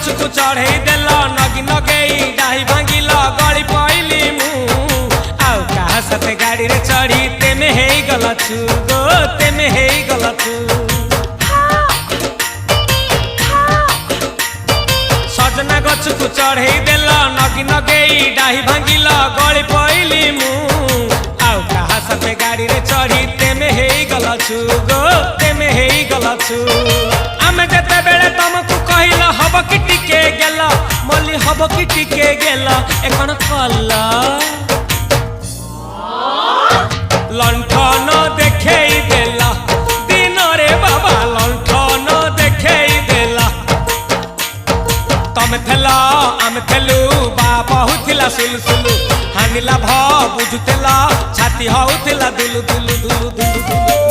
गछकु चढ़ई देल नगी नगेई डाही भांगिल गली पइली मु आउ कहा साथे गाड़ी रे चढ़ी तेमे हेई गलछु गो तेमे हेई गलछु सजना गछकु चढ़ई देल नगी नगेई डाही भांगिल गली पइली मु आउ कहा साथे गाड़ी रे चढ़ी तेमे हेई गलछु गो तेमे हेई गलछु आमे जेते बेले तुमको कहिला हब कि टिके गेला मल्ली हब कि टिके गेला एकन कल्ला लंठन देखेई देला दिन रे बाबा लंठन देखेई देला तमे थेला आमे थेलु बाबा हुथिला सुलसुलु हानिला भ बुझुतेला छाती हउथिला दुलु दुलु दुलु दुलु दुलु